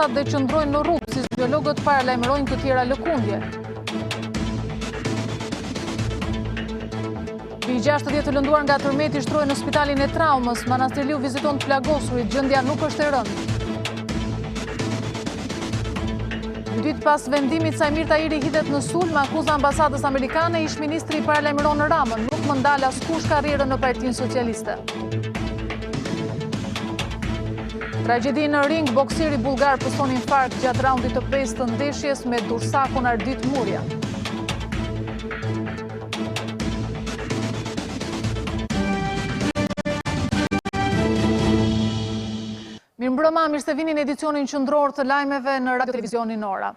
ambasat dhe qëndrojnë në rrugë, si biologët paralajmërojnë të tjera lëkundje. Bi 60 të lënduar nga tërmeti shtrohen në spitalin e traumës, Manastirliu viziton të plagosurit, gjendja nuk është e rëndë. Dy ditë pas vendimit Sajmir Tahiri hidhet në sulm, akuza ambasadës amerikane, ish ministri i paralajmëron Ramën, nuk më ndal askush karrierën në Partinë Socialiste. Tragjedi në ring, boksiri bullgar pëson infarkt gjatë raundit të 5 të ndeshjes me Dursakun Ardit Murja. Mirëmbrëma, mirë se vini në edicionin qendror të lajmeve në Radio Televizionin Ora.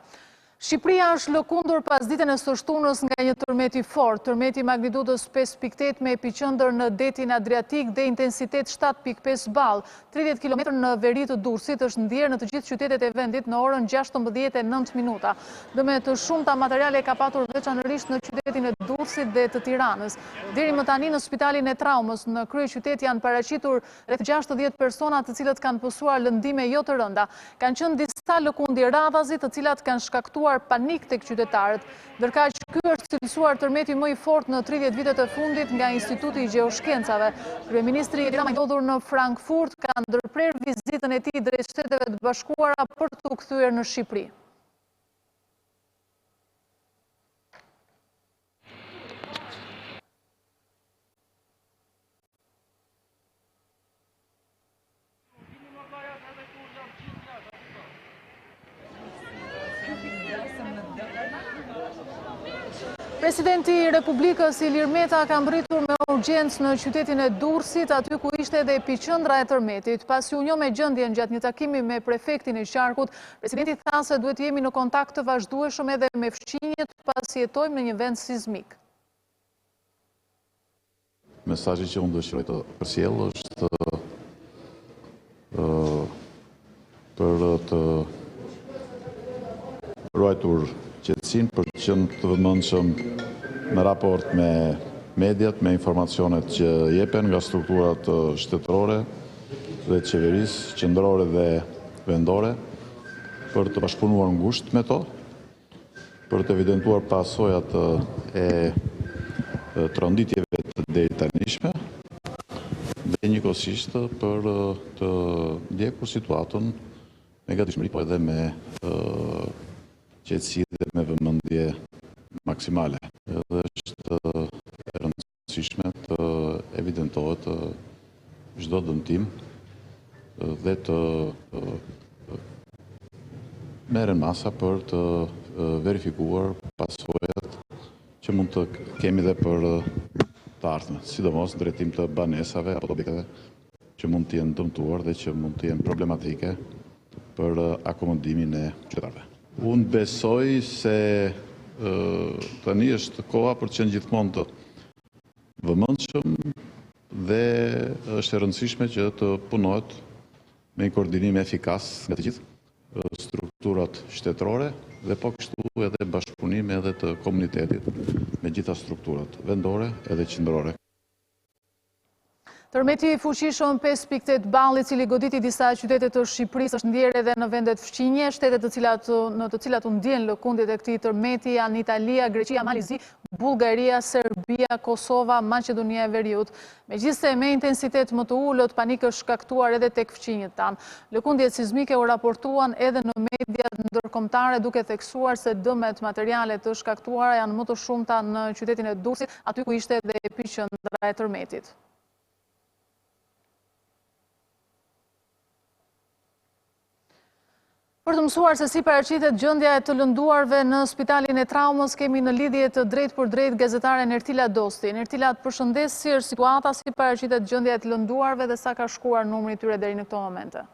Shqipëria është lëkundur pas ditën e së shtunës nga një tërmeti fort. Tërmeti magnitudës 5.8 me epicëndër në detin Adriatik dhe intensitet 7.5 ball. 30 km në veri të Durrësit është ndjerë në të gjithë qytetet e vendit në orën 16:09 minuta. Dëme të shumta materiale ka patur veçanërisht në qytetin e Durrësit dhe të Tiranës. Deri më tani në spitalin e traumës në kryeqytet janë paraqitur rreth 60 persona të cilët kanë pësuar lëndime jo të rënda. Kanë qenë disa lëkundje radhazi të cilat kanë shkaktuar panik tek qytetarët. Ndërkaq ky është cilësuar tërmeti më i fortë në 30 vitet e fundit nga Instituti i Gjeoshkencave. Kryeministri Edi Rama i ndodhur në Frankfurt ka ndërprer vizitën e tij drejt Shteteve të Bashkuara për t'u kthyer në Shqipëri. Presidenti i Republikës Ilir Meta ka mbritur me urgjencë në qytetin e Durrësit, aty ku ishte edhe epicëndra e tërmetit. Pasi u njoh me gjendjen gjatë një takimi me prefektin e qarkut, presidenti tha se duhet jemi në kontakt të vazhdueshëm edhe me fqinjet pasi jetojmë në një vend sismik. Mesazhi që unë dëshiroj të përcjell është për të ruajtur qetësinë, për të qenë të vëmendshëm në raport me mediat, me informacionet që jepen nga strukturat shtetërore dhe qeverisë qendrore dhe vendore, për të bashkëpunuar ngushtë me to, për të evidentuar pasojat e tronditjeve të deritanishme dhe njëkohësisht për të ndjekur situatën me gatishmëri, po edhe me qetësi dhe me vëmendje maksimale. Edhe është e rëndësishme të evidentohet çdo dëmtim dhe të merren masa për të verifikuar pasojat që mund të kemi dhe për të ardhmen, sidomos në drejtim të banesave apo të objekteve që mund të jenë dëmtuar dhe që mund të jenë problematike për akomodimin e qytetarëve. Unë besoj se tani është koha për të qenë gjithmonë të vëmendshëm dhe është e rëndësishme që të punohet me një koordinim efikas nga të gjithë strukturat shtetërore dhe po kështu edhe bashkëpunim edhe të komunitetit me gjitha strukturat vendore edhe qendrore. Tërmeti i fuqishëm 5.8 balli, i cili goditi disa qytete të Shqipërisë, është ndjerë edhe në vendet fqinje. Shtetet në të cilat u ndjen lëkundjet e këtij tërmeti janë Italia, Greqia, Malizi, Bullgaria, Serbia, Kosova, Maqedonia e Veriut. Megjithëse me intensitet më të ulët, panik është shkaktuar edhe tek fqinjet tanë. Lëkundjet sismike u raportuan edhe në mediat ndërkombëtare, duke theksuar se dëmet materiale të shkaktuara janë më të shumta në qytetin e Durrësit, aty ku ishte edhe epicëndra e tërmetit. Për të mësuar se si paraqitet gjendja e të lënduarve në spitalin e traumës, kemi në lidhje të drejt për drejt gazetaren Ertila Dosti. Ertila, të përshëndes, si është situata, si paraqitet gjendja e të lënduarve dhe sa ka shkuar numri tyre deri në këto momente?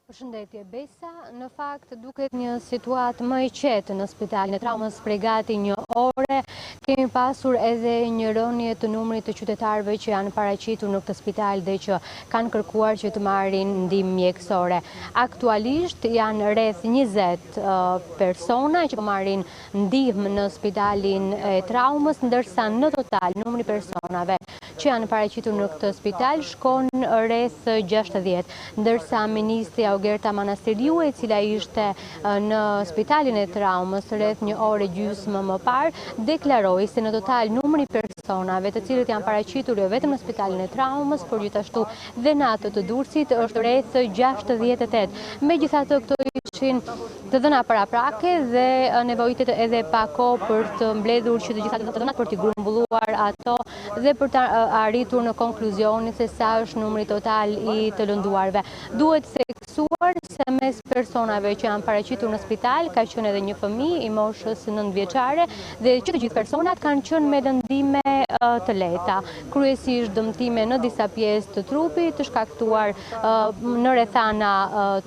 Përshëndetje Besa, në fakt duket një situatë më e qetë në spitalin e traumës prej gati një ore. Kemi pasur edhe një rënje të numrit të qytetarëve që janë paraqitur në këtë spital dhe që kanë kërkuar që të marrin ndihmë mjekësore. Aktualisht janë rreth 20 persona që marrin ndihmë në spitalin e traumës, ndërsa në total numri personave që janë paraqitur në këtë spital shkon rreth 60, ndërsa ministri Augerta Manastiriu, e cila ishte në spitalin e traumës rreth 1 orë e gjysmë më parë, deklaroi se në total numri personave të cilët janë paraqitur jo vetëm në spitalin e traumës, por gjithashtu dhe në atë të Durrësit është rreth 68. Megjithatë, këto ishin të dhëna paraprake dhe nevojitet edhe pa kohë për të mbledhur që të gjitha të dhënat për t'i grumbulluar ato dhe për të arritur në konkluzionin se sa është numri total i të lënduarve. Duhet theksuar se mes personave që janë paraqitur në spital ka qenë edhe një fëmijë i moshës 9 vjeçare dhe që të gjithë personat kanë qenë me lëndime të lehta, kryesisht dëmtime në disa pjesë të trupit, të shkaktuar në rrethana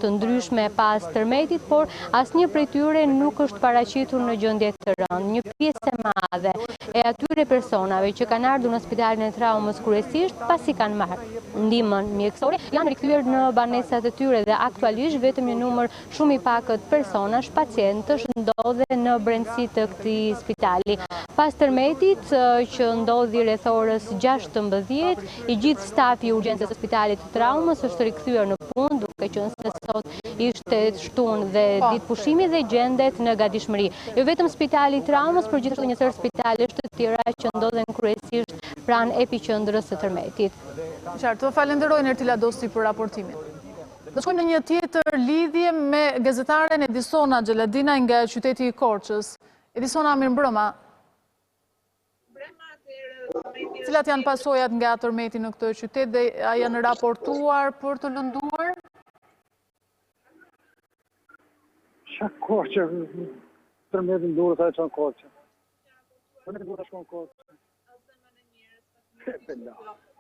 të ndryshme pas tërmetit, por asnjë prej tyre nuk është paraqitur në gjendje të rëndë. Një pjesë e madhe e atyre personave që kanë ardhur në spitalin e traumës kryesisht pasi kanë marrë ndihmën mjekësore, janë rikthyer në banesat e tyre dhe aktualisht vetëm një numër shumë i pakët personash, pacientësh ndodhen në brendësi të këtij spitali. Pas tërmetit që ndodhi rreth orës 16, i gjithë stafi i urgjencës së spitalit të traumës është rikthyer në punë, duke qenë se sot ishte shtunë dhe ditë pushimi dhe gjendet në gatishmëri. Jo vetëm spitali i traumës, por gjithashtu një sër spitalesh të tjera që ndodhen kryesisht pranë epiqendrës së tërmetit. Qartë, të falenderoj Ertila Dosti për raportimin. Do shkojmë në një tjetër lidhje me gazetaren Edisona Gjeladina nga qyteti i Korçës. Edisona, mirëmbrëma. Cilat janë pasojat nga tërmeti në këtë qytet dhe a janë raportuar për të lënduar? Qa Korçë, tërmetin Durrës a e qanë Korçë. Tërmetin Durrës a shkon Korçë.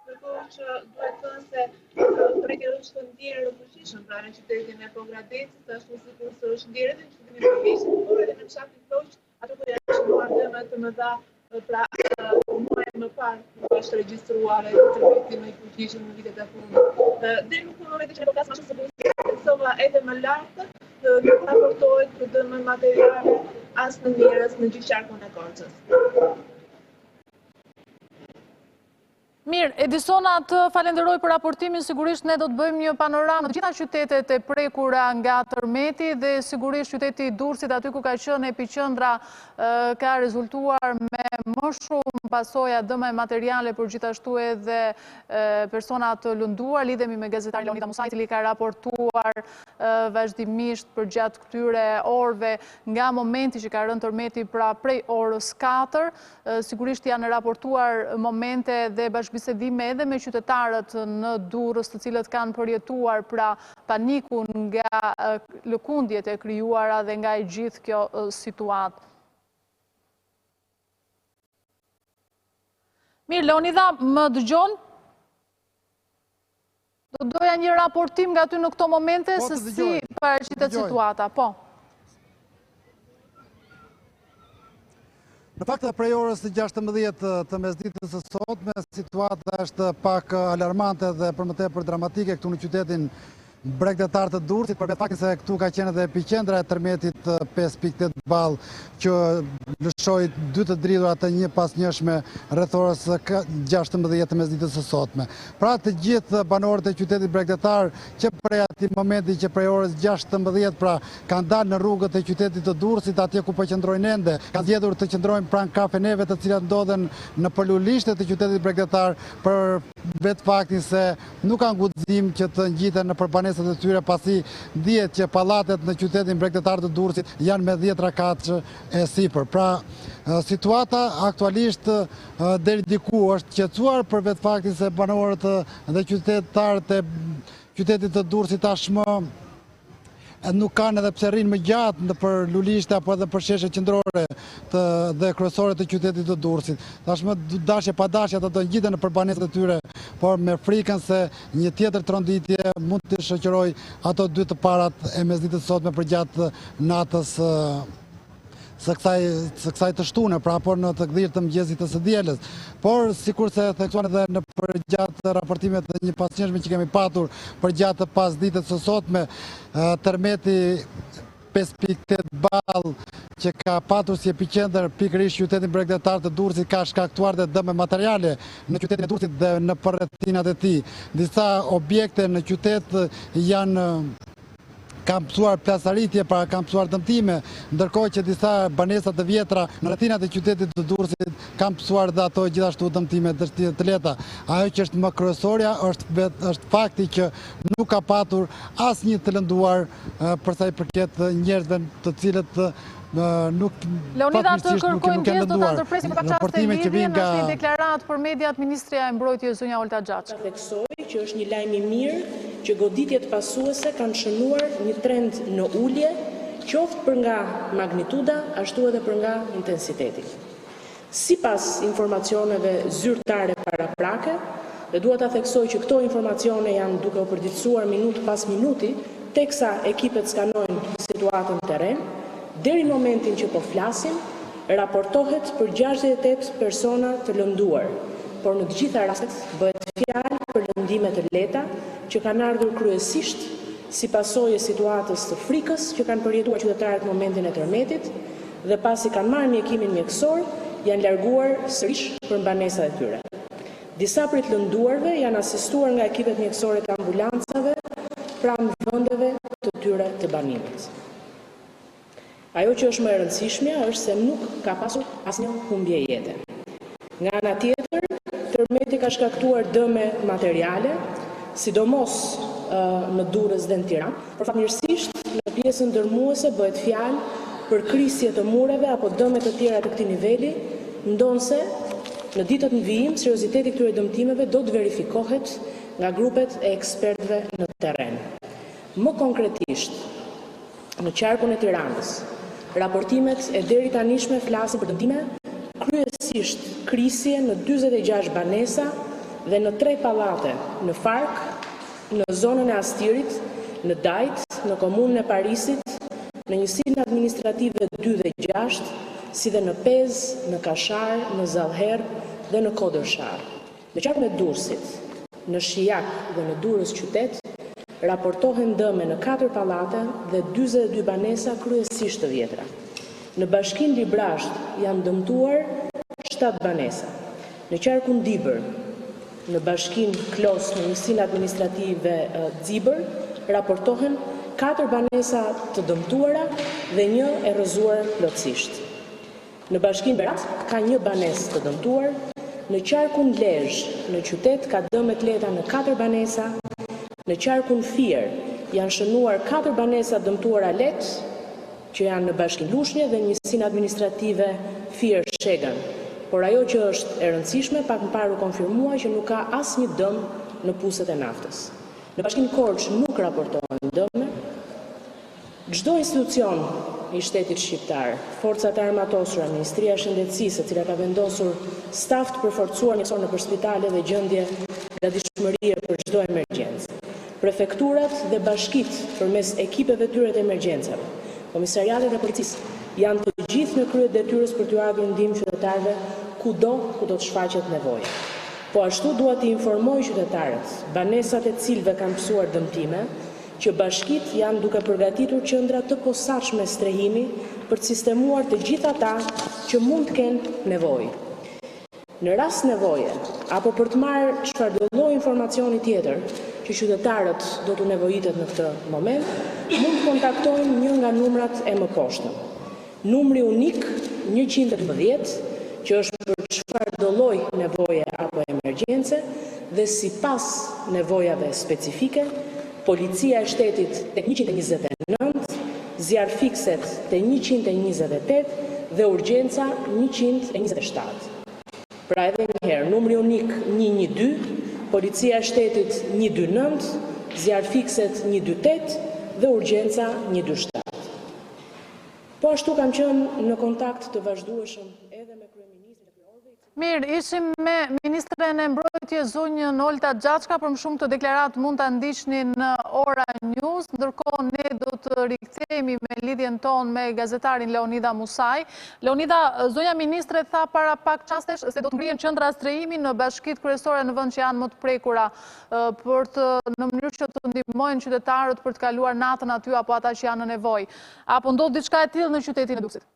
Përkohë që duhet thënë se tërmeti është ndjerë rëfuqishëm pra në qytetin e Pogradecit, ashtu sikur se është ndjerë edhe në qytetin e Pogradecit, por edhe në fshatin Ploq, ato ku janë shkuar dëme të mëdha pra muaj më parë është regjistruar edhe tërmeti më i fuqishëm në vitet e fundit. Dhe nuk në momentin që ne po flasim ashtu se sova edhe më lartë, nuk raportohet për dëme materiale as në njerëz në gjithë qarkun e Korçës. Mirë, Edisona, të falenderoj për raportimin, sigurisht ne do të bëjmë një panoramë të gjitha qytetet e prekura nga tërmeti dhe sigurisht qyteti i Durrësit, aty ku ka qenë epiqendra, ka rezultuar me më shumë pasoja dëme materiale, por gjithashtu edhe persona të lënduar. Lidhemi me gazetari Leonida Musaj, i cili ka raportuar vazhdimisht për gjatë këtyre orëve nga momenti që ka rënë tërmeti, pra prej orës 4. Sigurisht janë raportuar momente dhe bisedime edhe me qytetarët në Durrës, të cilët kanë përjetuar pra panikun nga lëkundjet e krijuara dhe nga i gjithë kjo situatë. Mirë, Leonida, më dëgjon? Do doja një raportim nga ty në këto momente se si paraqitet situata. Po. Në fakt, prej orës 16 të mesditës së sotme, situata është pak alarmante dhe për më tepër dramatike këtu në qytetin bregdetar të Durrësit, për faktin se këtu ka qenë edhe epiqendra e tërmetit 5.8 ballë që lëshoi 2 të dridhura të një pas njëshme rreth orës 16 të mesditës së sotme. Pra të gjithë banorët e qytetit bregdetar që prej atij momenti që prej orës 16 pra kanë dalë në rrugët e qytetit të Durrësit, atje ku po qëndrojnë ende, kanë zgjedhur të qëndrojnë pranë kafeneve të cilat ndodhen në përlulishtet e qytetit bregdetar për vetë faktin se nuk kanë guxim që të ngjiten në përbanesat e tyre, pasi dihet që pallatet në qytetin bregdetar të Durrësit janë me 10 rakatsh e sipër. Pra, situata aktualisht deri diku është qetësuar për vetë faktin se banorët dhe qytetarët e qytetit të Durrësit tashmë nuk kanë edhe pse rrinë më gjatë në për lulishte apo edhe për sheshe qendrore dhe kryesore të qytetit të Durrësit. Tashmë dashje pa dashje ata do ngjiten në përbanesat e tyre, por me frikën se një tjetër tronditje mund të shoqëroj ato 2 të parat e mesditës sotme për gjatë natës së kësaj të shtune, pra por në të gdhirë të mëngjesit të së dielës. Por, sikur se theksuan edhe në përgjatë raportimet dhe një pasnjëshme që kemi patur për gjatë pas ditët së sotme, tërmeti 5.8 ball që ka patur si epicentër pikërisht qytetin bregdetar të Durrësit, ka shkaktuar dhe dëme materiale në qytetin e Durrësit dhe në përrethënat e tij. Disa objekte në qytet janë kam pësuar plasaritje, kam pësuar dëmtime, ndërkohë që disa banesa të vjetra në rrethinat e qytetit të Durrësit kam pësuar dhe ato gjithashtu dëmtime të lehta. Ajo që është më kryesorja është fakti që nuk ka patur asnjë të lënduar për sa i përket njerëzve të cilët Leonida, të kërkojmë gjithë, do të ndërpresim pak çaste lidhjen, është një deklarat për mediat Ministria e Mbrojtjes Zonja Olta Xhaçi. Theksoj që është një lajm i mirë që goditjet pasuese kanë shënuar një trend në ulje, qoftë për nga magnituda, ashtu edhe për nga intensiteti. Sipas informacioneve zyrtare paraprake, dhe dua ta theksoj që këto informacione janë duke u përditësuar minutë pas minuti, teksa ekipet skanojnë situatën terren, deri në momentin që po flasim, raportohet për 68 persona të lënduar, por në të gjitha rastet bëhet fjalë për lëndime të lehta që kanë ardhur kryesisht si pasojë e situatës të frikës që kanë përjetuar qytetarët në momentin e tërmetit dhe pasi kanë marrë mjekimin mjekësor, janë larguar sërish për banesat e tyre. Disa prej të lënduarve janë asistuar nga ekipet mjekësore të ambulancave pranë vendeve të tyre të banimit. Ajo që është më e rëndësishmja është se nuk ka pasur asnjë humbje jete. Nga ana tjetër, tërmeti ka shkaktuar dëme materiale, sidomos në Durrës dhe në Tiranë, por fatmirësisht në pjesën ndërmuese bëhet fjalë për krisje të mureve apo dëme të tjera të këtij niveli, ndonse në ditët në vijim serioziteti këtyre dëmtimeve do të verifikohet nga grupet e ekspertëve në terren. Më konkretisht, në qarkun e Tiranës, raportimet e deri tanishme flasin për dëmtime kryesisht krisje në 46 banesa dhe në 3 pallate në Fark, në zonën e Astirit, në Dajt, në komunën e Parisit, në njësinë administrative 2 dhe 6, si dhe në Pez, në Kashar, në Zallher dhe në Kodërshar. Në qarkun e Durrësit, në Shijak dhe në Durrës qytet, raportohen dëme në 4 pallate dhe 42 banesa kryesisht të vjetra. Në bashkinë Librazht janë dëmtuar 7 banesa. Në qarkun Dibër, në bashkinë Klos, në njësinë administrative Zibër, raportohen 4 banesa të dëmtuara dhe 1 e rrëzuar plotësisht. Në bashkinë Berat ka 1 banesë të dëmtuar. Në qarkun Lezhë, në qytet ka dëme të lehta në 4 banesa. Në qarkun Fier janë shënuar 4 banesa dëmtuara lehtë, që janë në bashkinë Lushnjë dhe njësinë administrative Fier Shegan. Por ajo që është e rëndësishme, pak më parë u konfirmua që nuk ka asnjë dëm në puset e naftës. Në bashkinë Korçë nuk raportohen dëme. Çdo institucion i shtetit shqiptar, forcat e armatosura, Ministria e Shëndetësisë, e cila ka vendosur staf të përforcuar mjekësor në spitale dhe gjendje gatishmërie për çdo emergjencë. Prefekturat dhe bashkit përmes ekipeve tyre të emergjencave, komisariatet dhe policisë janë të gjithë në krye detyrës për t'u ardhur ndihmë qytetarëve kudo ku do të shfaqet nevoja. Po ashtu dua të informoj qytetarët, banesat e cilëve kanë pësuar dëmtime, që bashkit janë duke përgatitur qendra të posaçme strehimi për të sistemuar të gjithë ata që mund të kenë nevojë. Në rast nevoje, apo për të marrë çfarëdo lloj informacioni tjetër që qytetarët do të nevojitet në këtë moment, mund të kontaktojnë një nga numrat e mëposhtëm. Numri unik 112, që është për çfarëdo lloj nevoje apo emergjence dhe sipas nevojave specifike, Policia e Shtetit tek 129, zjarfikset te 128 dhe urgjenca 127. Pra edhe një herë, numri unik 112, Policia e Shtetit 129, zjarfikset 128 dhe urgjenca 127. Po ashtu kam qenë në kontakt të vazhdueshëm edhe me kryeministrin e Orës. Mirë, ishim me Ministren e Mbrojtjes zonjën Olta Gjaçka, për më shumë të deklarat mund të ndiqni në Ora News, ndërkohë ne do të rikthehemi me lidhjen tonë me gazetarin Leonida Musaj. Leonida, zonja Ministre tha para pak qastesh se do të ngrihen qendra strehimi në bashkitë kryesore në vend që janë më të prekura në mënyrë që të ndihmojnë qytetarët për të kaluar natën aty apo ata që janë në nevojë. Apo ndodh diçka e tillë në qytetin e Durrësit?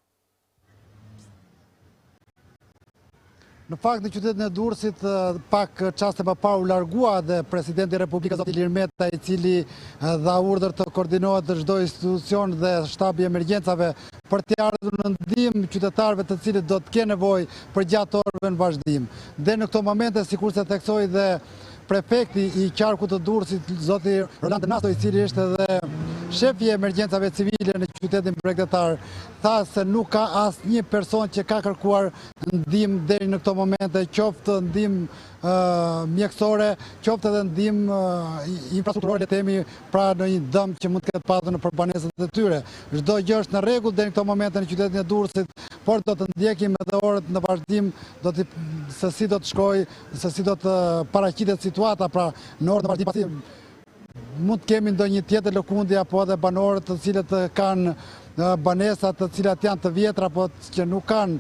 Në fakt, në qytetin e Durrësit, pak qaste më parë u largua dhe presidenti i Republikës zoti Ilir Meta, i cili dha urdhër të koordinohet çdo institucion dhe shtabi i emergjencave për të ardhur në ndihmë qytetarëve të cilët do të kenë nevojë për gjatë orëve në vazhdim. Dhe në këto momente, sikur se theksoi dhe prefekti i qarkut të Durrësit, zoti Roland Nasto, i cili është edhe shefi i emergjencave civile në qytetin bregdetar, tha se nuk ka asnjë person që ka kërkuar ndihmë deri në këto momente, qoftë ndihmë mjekësore, qoftë edhe ndihmë infrastrukturore, le të themi, pra në një dëm që mund të ketë patur në banesat e tyre. Çdo gjë është në rregull deri në këto momente në qytetin e Durrësit, por do të ndjekim edhe orët në vazhdim, se si do të shkojë, se si do të paraqitet situata, pra në orët në vazhdim, pasi mund të kemi ndonjë tjetër lëkundje apo edhe banorët të cilët kanë banesat të cilat janë të vjetra, apo që nuk kanë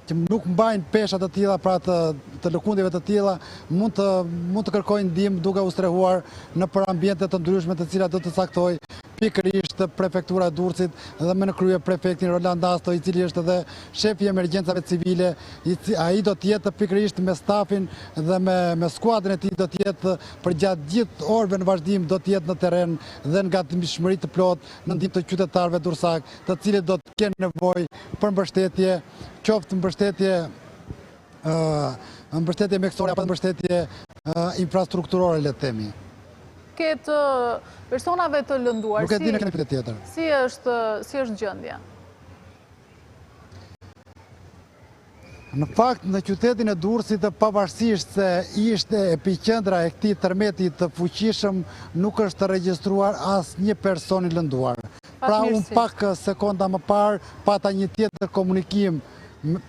që nuk mbajnë pesha të tilla, pra të lëkundjeve të tilla, mund të kërkojnë ndihmë duke u strehuar në ambiente të ndryshme të cilat do të caktoj pikërisht prefektura e Durrësit dhe me në krye prefektin Roland Nasto, i cili është edhe shefi i emergjencave civile. Ai do të jetë pikërisht me stafin dhe me skuadrën e tij, do të jetë për gjatë gjithë orëve në vazhdim, do të jetë në terren dhe në gatishmëri të plotë në ndihmë të qytetarëve durrësak, të cilët do të kenë nevojë për mbështetje, qoftë mbështetje mjekësore apo mbështetje infrastrukturore, le të themi. Këtë personave të lënduar, nuk e di në këtë tjetër. Si është gjendja? Në fakt, në qytetin e Durrësit, pavarësisht se ishte epiqendra e këtij tërmeti të fuqishëm, nuk është regjistruar asnjë person i lënduar. Pra unë pak sekonda më parë pata një tjetër komunikim,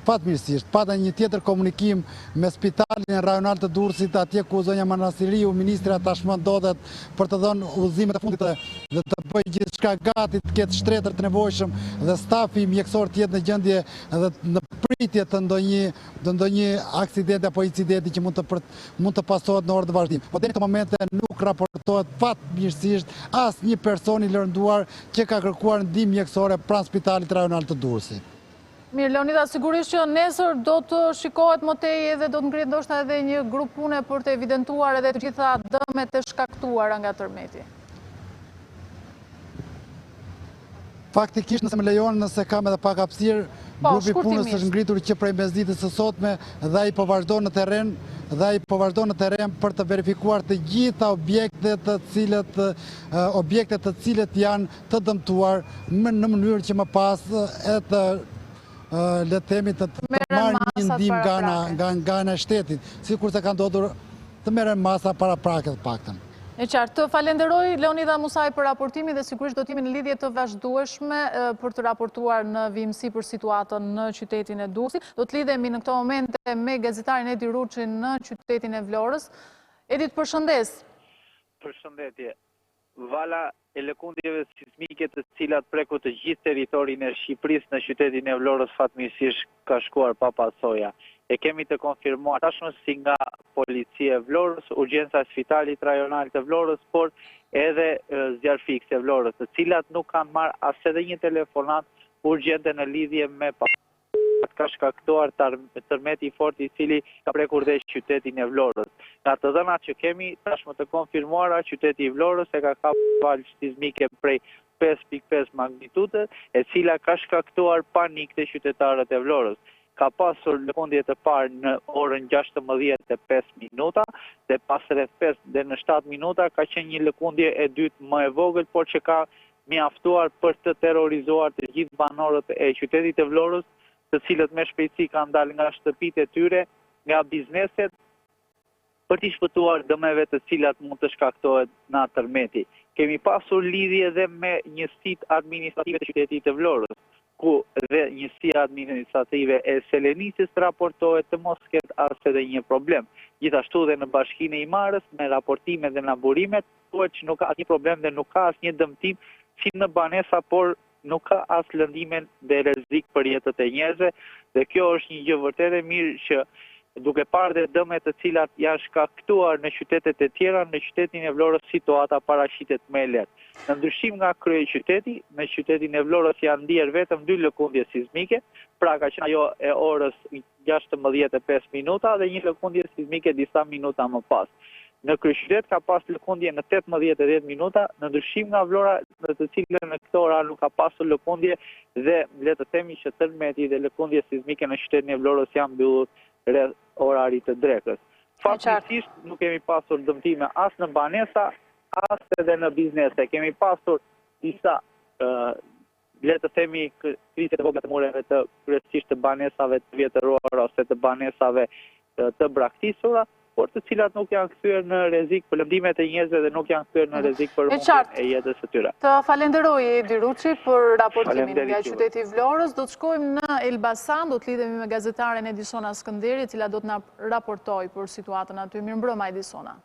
fatmirësisht, pata një tjetër komunikim me spitalin e rajonal të Durrësit, atje ku zonja Manasiriu, ministra tashmë ndodhet për të dhënë udhëzimet e fundit dhe të bëjë gjithçka gati të ketë shtretër të nevojshëm dhe stafi mjekësor të jetë në gjendje dhe në pritje të ndonjë aksidenti apo incidenti që mund të pasohet në orë të vazhdim. Po deri në këtë momente nuk raportohet fatmirësisht asnjë person i lënduar që ka kërkuar ndihmë mjekësore pranë spitalit rajonal të Durrësit. Mirë, Leonida, sigurisht që nesër do të shikohet më tej edhe do të ngrihet ndoshta edhe një grup pune për të evidentuar edhe të gjitha dëmet e shkaktuara nga tërmeti. Faktikisht, nëse më lejon, nëse kam edhe pak hapësirë, grupi punës është ngritur që prej mesditës së sotme dhe ai po vazhdon në terren, për të verifikuar të gjitha objektet të cilët janë të dëmtuar në mënyrë që më pas le të themi të marrë një ndihmë nga ana e shtetit, sikur se ka ndodhur të merren masa paraprake të paktën. E qartë, të falenderoj Leonida Musaj për raportimin dhe sigurisht do t'jemi në lidhje të vazhdueshme për të raportuar në vimësi për situatën në qytetin e Durrësit. Do të lidhemi në këto momente me gazetarin Edi Ruçin në qytetin e Vlorës. Edit, përshëndes. Përshëndetje. Vala e lëkundjeve sismike të cilat preku të gjithë territorin e Shqipërisë në qytetin e Vlorës fatmirësisht ka shkuar pa pasoja. E kemi të konfirmuar tashmë si nga policia e Vlorës, urgjenca e spitalit rajonal të Vlorës, por edhe zjarfikse e Vlorës, të cilat nuk kanë marrë as edhe një telefonat urgjente në lidhje me ka shkaktuar tërmeti i fortë i cili ka prekur dhe qytetin e Vlorës. Nga të dhënat që kemi tashmë të konfirmuara, qyteti i Vlorës e ka kapur valë sismike prej 5.5 magnitude, e cila ka shkaktuar panik të qytetarët e Vlorës. Ka pasur lëkundje të parë në orën 16:05 minuta dhe pas rreth 5 dhe në 7 minuta ka qenë një lëkundje e dytë më e vogël, por që ka mjaftuar për të terrorizuar të gjithë banorët e qytetit e Vlorës, të cilët me shpejtësi kanë dalë nga shtëpitë e tyre, nga bizneset, për t'i shpëtuar dëmeve të cilat mund të shkaktohet nga tërmeti. Kemi pasur lidhje edhe me njësitë administrative të qytetit të Vlorës. ku dhe njësia administrative e Selenisis raportohet të mos ketë as edhe një problem. Gjithashtu dhe në Bashkinë e Imarës me raportimet dhe laburimet thuhet që nuk ka asnjë problem dhe nuk ka asnjë dëmtim si në banesa, por nuk ka as lëndimen dhe rrezik për jetët e njerëzve, dhe kjo është një gjë vërtet e mirë që duke parë dhe dëmet të cilat janë shkaktuar në qytetet e tjera, në qytetin e Vlorës situata paraqitet më e lehtë. Në ndryshim nga kryeqyteti, në qytetin e Vlorës janë ndier vetëm 2 lëkundje sismike, pra ka qenë ajo e orës 16:05 minuta dhe një lëkundje sismike disa minuta më pas. Në kryeqytet ka pas lëkundje në 18:10 minuta, në ndryshim nga Vlora, në të cilën në këtë ora nuk ka pasur lëkundje dhe le të themi që tërmeti dhe lëkundje sismike në qytetin e Vlorës janë mbyllur rreth orarit të drekës. Fatmirësisht nuk kemi pasur dëmtime as në banesa, as edhe në biznese. Kemi pasur disa le të themi krizet e vogla të mureve të kryesisht të banesave të vjetërora ose të banesave të braktisura, por të cilat nuk janë kthyer në rrezik për lëndimet e njerëzve dhe nuk janë kthyer në rrezik për humbjen e jetës së tyre. Të falenderoj Edi Ruçi për raportimin nga qyteti i Vlorës. Do të shkojmë në Elbasan, do të lidhemi me gazetaren Ediciona Skënderi, e cila do të na raportojë për situatën aty. Mirëmbrëma Ediciona.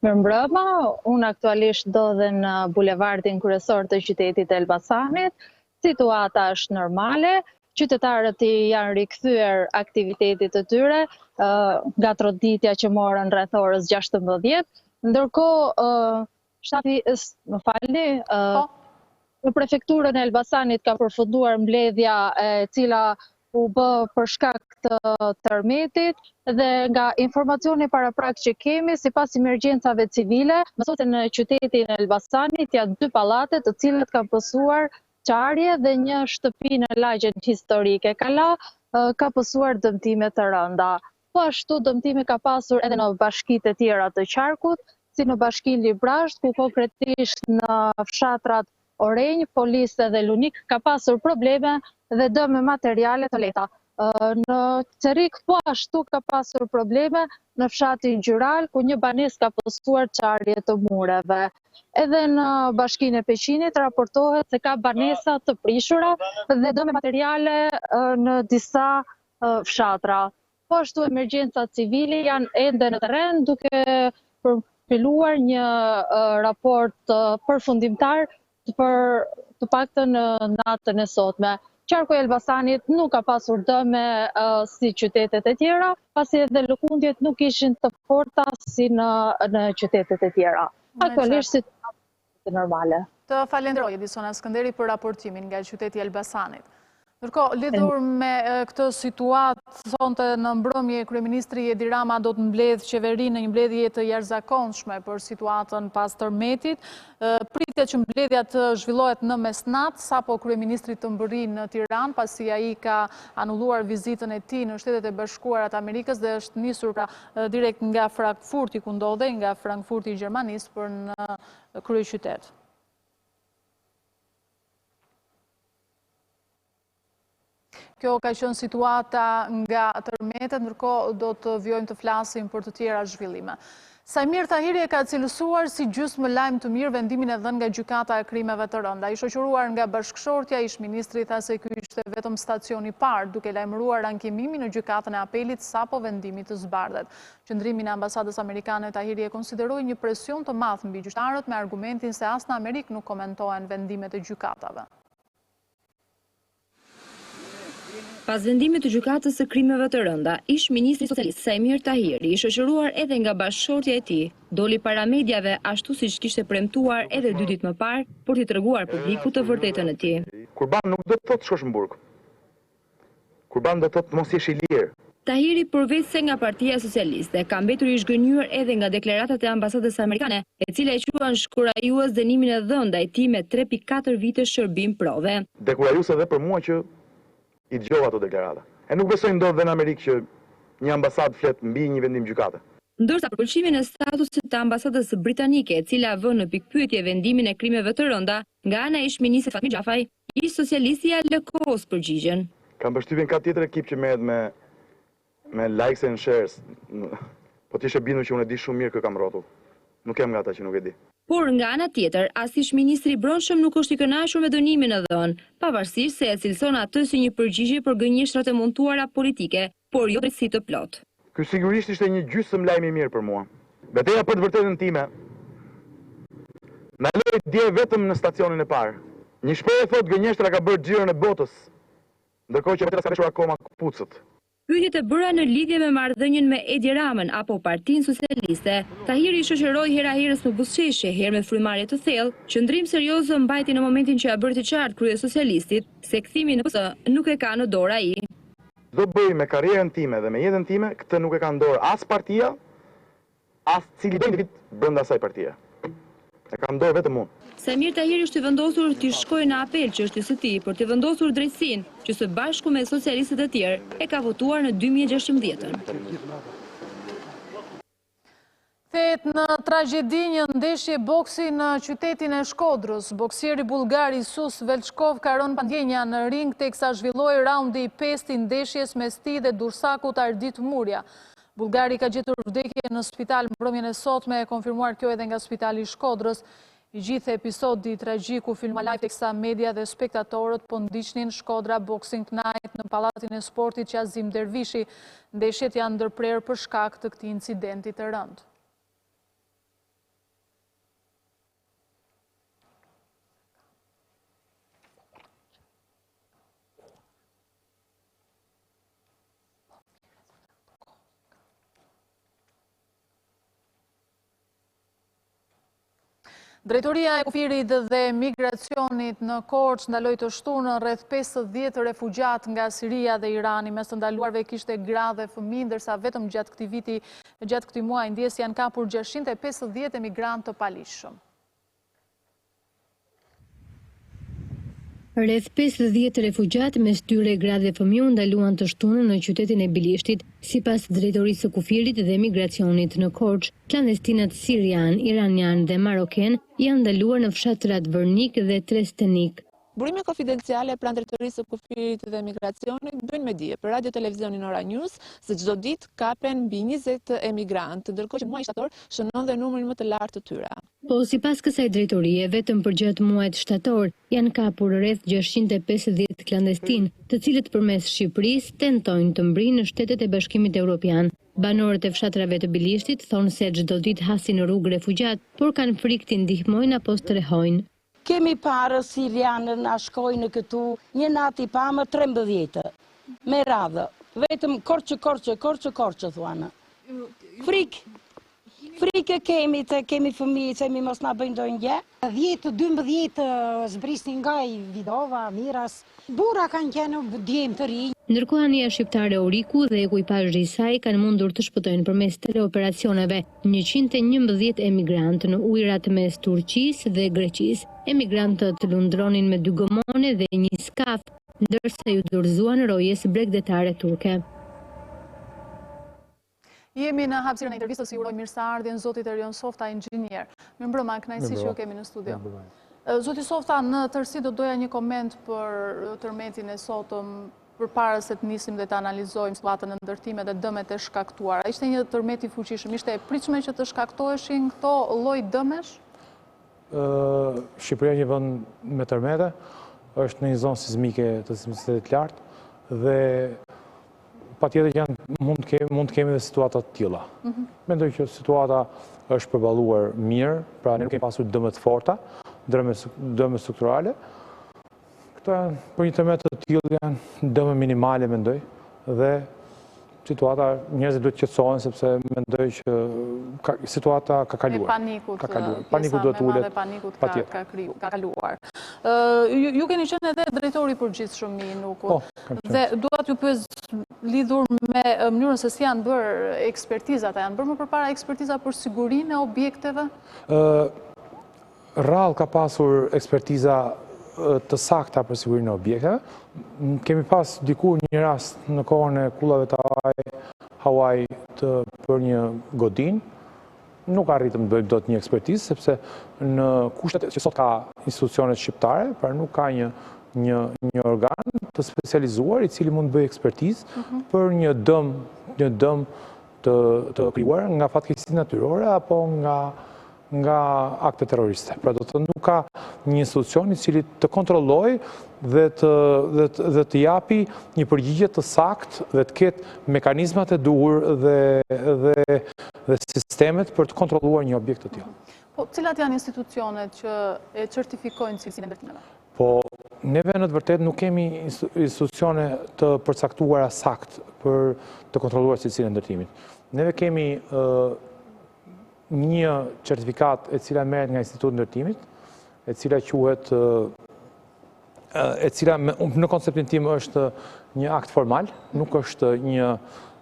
Mirëmbrëma, unë aktualisht ndodhem në bulevardin kryesor të qytetit të Elbasanit. Situata është normale. Qytetarët janë rikthyer aktivitetit të tyre nga troditja që morën rreth orës 16, ndërkohë në prefekturën e Elbasanit ka përfunduar mbledhja e cila u bë për shkak të tërmetit dhe nga informacioni paraprak që kemi, sipas emergjencave civile, mësohet në qytetin e Elbasanit janë 2 pallate të cilat kanë pësuar qarje dhe një shtëpi në lagjen historike Kala ka pësuar dëmtime të rënda. Po ashtu dëmtime ka pasur edhe në bashkitë e tjera të qarkut, si në bashkinë Librazh, ku konkretisht në fshatrat Orenj, Polisë dhe Lunik ka pasur probleme dhe dëme materiale të lehta. Në Cerik po ashtu ka pasur probleme në fshatin Gjyral, ku një banesë ka pësuar qarje të mureve. Edhe në bashkinë e Peqinit raportohet se ka banesa të prishura dhe dëme materiale në disa fshatra. Po ashtu emergjencat civile janë ende në terren duke përfilluar një raport përfundimtar për të paktën në natën e sotme. Qarku i Elbasanit nuk ka pasur dëme si qytetet e tjera, pasi edhe lëkundjet nuk ishin të forta si në qytetet e tjera. Aktualisht situatë normale. Të falenderoj Ediciona Skënderi për raportimin nga qyteti i Elbasanit. Ndërkohë, lidhur me këtë situatë, sonte në mbrëmje kryeministri Edi Rama do të mbledh qeverinë në një mbledhje të jashtëzakonshme për situatën pas tërmetit. Pritet që mbledhja të zhvillohet në mesnatë, sapo kryeministri të mbërri në Tiranë, pasi ai ka anulluar vizitën e tij në Shtetet e Bashkuara të Amerikës dhe është nisur direkt nga Frankfurti ku ndodhej, nga Frankfurti i Gjermanisë për në kryeqytet. Kjo ka qenë situata nga tërmetet, ndërkohë do të vjojmë të flasim për të tjera zhvillime. Sajmir Tahiri e ka cilësuar si gjysmë lajm të mirë vendimin e dhënë nga gjykata e krimeve të rënda. I shoqëruar nga bashkëshortja, ish-ministri tha se ky ishte vetëm stacioni i parë, duke lajmëruar ankimimin në gjykatën e apelit sapo vendimi të zbardhet. Qëndrimin e ambasadës amerikane Tahiri e konsideroi një presion të madh mbi gjyqtarët me argumentin se as në Amerikë nuk komentohen vendimet e gjykatave. Pas vendimit të gjykatës së krimeve të rënda, ish-ministri socialist Sajmir Tahiri, i shoqëruar edhe nga bashkëshortja e tij, doli para mediave ashtu siç kishte premtuar edhe 2 ditë më parë për t'i treguar publikut të vërtetën e tij. Kurban nuk do të thotë shkosh në burg. Kurban do të thotë mos jesh i lirë. Tahiri, përveç se nga Partia Socialiste, ka mbetur i zhgënjur edhe nga deklaratat e ambasadës amerikane, e cila e quan shkurajues dënimin e dhënë ndaj tij me 3.4 vite shërbim prove. Dekurajuese edhe për mua që i dëgjova ato deklarata. E nuk besoj ndodh dhe në Amerikë që një ambasadë flet mbi një vendim gjykate. Ndërsa për pëlqimin e statusit të ambasadës britanike, e cila vë në pikpyetje vendimin e krimeve të rënda, nga ana e ish-ministrit Fatmir Gjafaj, ish socialistja lë kohës përgjigjen. Kam përshtypjen ka tjetër ekip që merret me likes and shares. Po ti je bindur që unë e di shumë mirë kë kam rrotull. Nuk jam nga ata që nuk e di. Por nga ana tjetër, as ish ministri i Brendshëm nuk është i kënaqur me dënimin e dhënë, pavarësisht se e cilëson atë si një përgjigje për gënjeshtrat e montuara politike, por jo drejtësi të plot. Ky sigurisht ishte një gjysmë lajm i mirë për mua. Betejë për të vërtetën time. Na loi dje vetëm në stacionin e parë. Një shprehje thotë gënjeshtra ka bërë xhirën e botës, ndërkohë që vetë ka veshur akoma kputucët. Pyetjet e bëra në lidhje me marrëdhënien me Edi Ramën apo Partinë Socialiste. Tahiri i shoqëroi hera herës me buzëqeshje, herë me frymarrje të thellë, qëndrim serioz mbajti në momentin që ja bëri të qartë kryesocialistit se kthimi në PS nuk e ka në dorë ai. Do bëj me karrierën time dhe me jetën time, këtë nuk e ka në dorë as partia, as cili do individ brenda asaj partie. E ka në dorë vetëm unë. Samir Tahiri është i vendosur të shkojë në apel çështjes së tij për të vendosur drejtësinë, që së bashku me socialistët e tjerë e ka votuar në 2016. Kthehet në tragjedi një ndeshje boksi në qytetin e Shkodrës. Boksieri bullgar Isus Velçkov ka rënë pa ndjenja në ring teksa zhvilloi raundi i 5 i ndeshjes mes tij dhe dursakut Ardit Murja. Bullgari ka gjetur vdekje në spital mbrëmjen e sotme, e konfirmuar kjo edhe nga Spitali i Shkodrës. I gjithë episodi tragjik u filmua live teksa media dhe spektatorët po ndiqnin Shkodra Boxing Night në Pallatin e Sportit Qazim Dervishi. Ndeshjet janë ndërprerë për shkak të këtij incidenti të rëndë. Drejtoria e Kufirit dhe Migracionit në Korçë ndaloi të shtunën rreth 50 refugjat nga Siria dhe Irani. Mes të ndaluarve kishte gra dhe fëmijë, ndërsa vetëm gjatë këtij muaji ndjes janë kapur 650 emigrantë të palishëm. Rreth 50 refugjat mes tyre gra dhe fëmijë ndaluan të shtunën në qytetin e Bilishtit, sipas drejtorisë së Kufirit dhe Migracionit në Korçë. Klandestinat sirian, iranian dhe maroken janë ndaluar në fshatrat Vërnik dhe Trestenik. Burime konfidenciale pranë drejtorisë së Kufirit dhe Migracionit bëjnë me dije për radio televizionin Ora News se çdo ditë kapen mbi 20 emigrantë, ndërkohë që muaji shtator shënon dhe numrin më të lartë të tyre. Po sipas kësaj drejtorie, vetëm për gjatë muajit shtator janë kapur rreth 650 klandestin, të cilët përmes Shqipërisë tentojnë të mbrinë në Shtetet e Bashkimit Evropian. Banorët e fshatrave të Bilishtit thonë se çdo ditë hasin në rrugë refugjat, por kanë frikë të ndihmojnë apo të rrehojnë. Kemi parë sirianë na shkojnë këtu, një natë i pamë 13, me radhë, vetëm korçë thuanë. Frikë kemi të kemi fëmijë, që mi mos na bëjnë dojnë gjë. 10-12 zbrisnin nga i Vidova, Miras, bura kanë qenë djemë të rinj. Ndërkohë ania shqiptare Oriku dhe ekuipazhi i saj kanë mundur të shpëtojnë përmes teleoperacioneve 111 emigrantë në ujërat mes Turqisë dhe Greqisë. Emigrantët lundronin me 2 gomone dhe një skaf, ndërsa ju dorëzuan rojes bregdetare turke. Jemi në hapësirën e intervistës, ju uroj mirëseardhjen zotit Erion Softa, inxhinier. Mirëmbrëma, kënaqësi që ju kemi në studio. Zoti Softa, në tërësi do doja një koment për tërmetin e sotëm, përpara se të nisim dhe të analizojmë situatën e ndërtime dhe dëmet e shkaktuara. Ishte një tërmet i fuqishëm, ishte e pritshme që të shkaktoheshin këto lloj dëmesh? Shqipëria një vend me tërmete, është në një zonë sismike të sismicitetit lartë dhe patjetër mund të kemi dhe situata të tilla. Mendoj që situata është përballuar mirë, pra ne nuk kemi pasur dëme të forta, dëme strukturale. Këto për një tërmet të tillë janë dëme minimale, mendoj, dhe situata njerëzit duhet të qetësohen sepse mendoj që situata ka kaluar. Paniku duhet ullet. Panikut ka kaluar. Ju keni qenë edhe drejtori i përgjithshëm i Nuku. Dhe dua t'ju pyes lidhur me mënyrën se si janë bërë ekspertizat, janë bërë më përpara ekspertiza për sigurinë e objekteve? Rrallë ka pasur ekspertiza të sakta për sigurinë e objekteve. Kemi pas dikur një rast në kohën e kullave të Hawaii për një godin. Nuk arritëm të bëjmë dot një ekspertizë, sepse në kushtet që sot ka institucionet shqiptare, pra nuk ka një organ të specializuar i cili mund të bëjë ekspertizë për një dëm të krijuar nga fatkeqësi natyrore apo nga nga akte terroriste. Pra do të nuk ka një institucion i cili të kontrolloj dhe të japi një përgjigje të sakt dhe të ketë mekanizmat e duhur dhe sistemet për të kontrolluar një objekt të tillë. Po, cilat janë institucionet që e certifikojnë cilësinë e ndërtimeve? Po, neve në të vërtet nuk kemi institucione të përcaktuara sakt për të kontrolluar cilësinë e ndërtimit. Neve kemi një certifikat e cila merret nga Instituti i Ndërtimit, e cila quhet e cila në konceptin tim është një akt formal, nuk është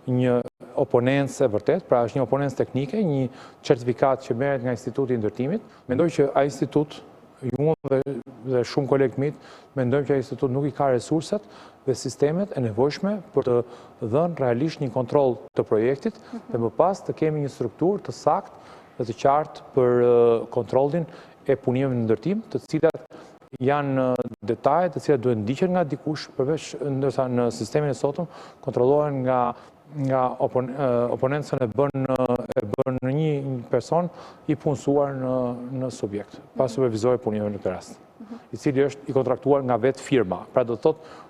një oponencë e vërtet, pra është një oponencë teknike, një certifikat që merret nga Instituti i Ndërtimit. Mendoj që ai institut, ju dhe shumë kolegë mit, mendojmë që ai institut nuk i ka resurset dhe sistemet e nevojshme për të dhënë realisht një kontroll të projektit dhe më pas të kemi një strukturë të saktë dhe të qartë për kontrollin e punimeve në ndërtim, të cilat janë detaje të cilat duhet ndiqen nga dikush, përveç ndërsa në sistemin e sotëm kontrollohen nga oponencën e bën një person i punësuar në subjekt, pa supervizor punimeve në këtë rast, i cili është i kontraktuar nga vetë firma. Pra do të thotë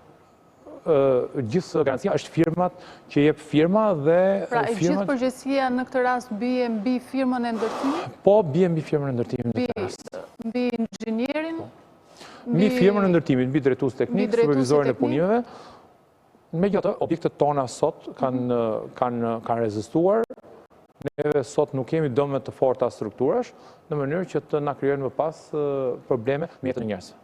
gjithë garancia është firmat që jep firma dhe... Pra e gjithë përgjegjësia në këtë rast bie mbi firmën e ndërtimit? Po, bie mbi firmën e ndërtimit në këtë rast. Mbi inxhinierin? Mbi firmën e ndërtimit, mbi drejtues teknik, supervizorin e punimeve. Megjithatë, objektet tona sot kanë rezistuar. Neve sot nuk kemi dëme të forta strukturash në mënyrë që të na krijojnë më pas probleme me jetën e njerëzve.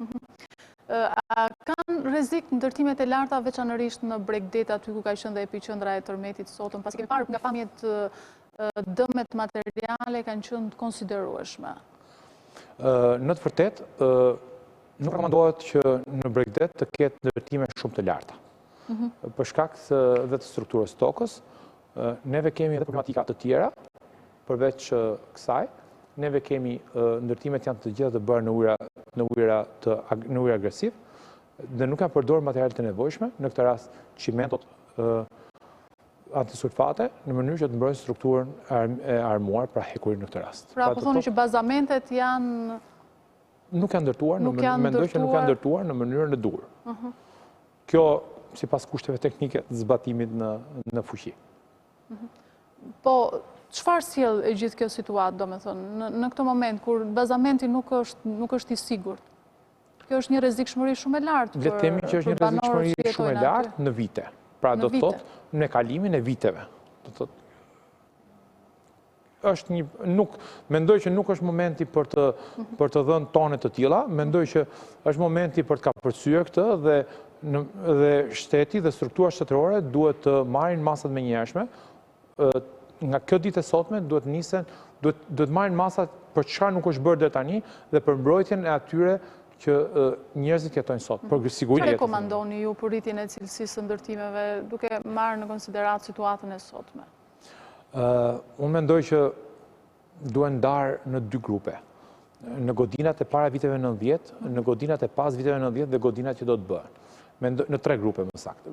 A kanë rrezik ndërtimet e larta veçanërisht në Bregdet, aty ku ka qenë dhe epiqendra e tërmetit sotëm, pasi kemi parë nga pamjet dëmet materiale kanë qenë të konsiderueshme? Në të vërtetë, nuk rekomandohet që në Bregdet të ketë ndërtime shumë të larta. Për shkak dhe të strukturës tokës, neve kemi edhe problematika të tjera, përveç kësaj, neve kemi ndërtimet janë të gjitha të bërë në ujëra agresiv, dhe nuk kanë përdorur materialet e nevojshme, në këtë rast cimentot antisulfate, në mënyrë që të mbrojnë strukturën e armuar pra hekurin në këtë rast. Pra po thoni që bazamentet janë... Nuk janë ndërtuar, mendoj që nuk janë ndërtuar në mënyrën e duhur. Kjo sipas kushteve teknike të zbatimit në fuqi. Po, çfarë sjell e gjithë kjo situatë, domethënë, në këtë moment kur bazamenti nuk është i sigurt? Kjo është një rrezikshmëri shumë e lartë për le të themi që është një rrezikshmëri shumë e lartë në vite. Pra do të thotë në kalimin e viteve. Do të thotë është mendoj që nuk është momenti për të dhënë tone të tilla, mendoj që është momenti për të kapërcyer këtë dhe shteti dhe struktura shtetërore duhet të marrin masat menjëhershme. Nga kjo ditë e sotme duhet marrin masat për çfarë nuk është bërë deri tani dhe për mbrojtjen e atyre që njerëzit jetojnë sot, për sigurinë e jetës. Çfarë rekomandoni ju për rritjen e cilësisë së ndërtimeve duke marrë në konsiderat situatën e sotme? Unë mendoj që duhen ndarë në dy grupe. Në godinat e para viteve 90, në godinat e pas viteve 90 dhe godinat që do të bëhen. Në tre grupe më saktë.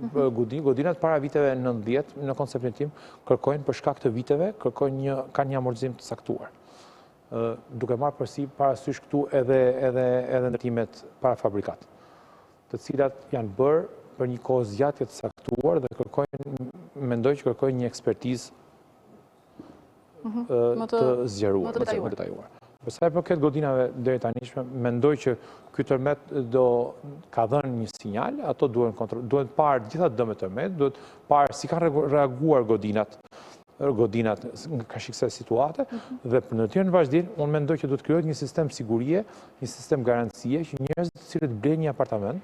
Godinat para viteve 90, në konceptin tim, kërkojnë për shkak të viteve, kanë një amortizim të saktuar. Duke marrë parasysh këtu edhe ndërtimet para fabrikat, të cilat janë bërë për një kohë zgjatje të saktuar dhe mendoj që kërkojnë një ekspertizë të zgjeruar, më detajuar. Për sa i përket godinave deri tanishme, mendoj që ky tërmet ka dhënë një sinjal, ato duhet parë gjitha dëmet tërmet, duhet parë si kanë reaguar godinat ka shikse situate, dhe për në tjerë në vazhdim, unë mendoj që duhet krijohet një sistem sigurie, një sistem garancie, që njerëzit të cilët blejnë një apartament,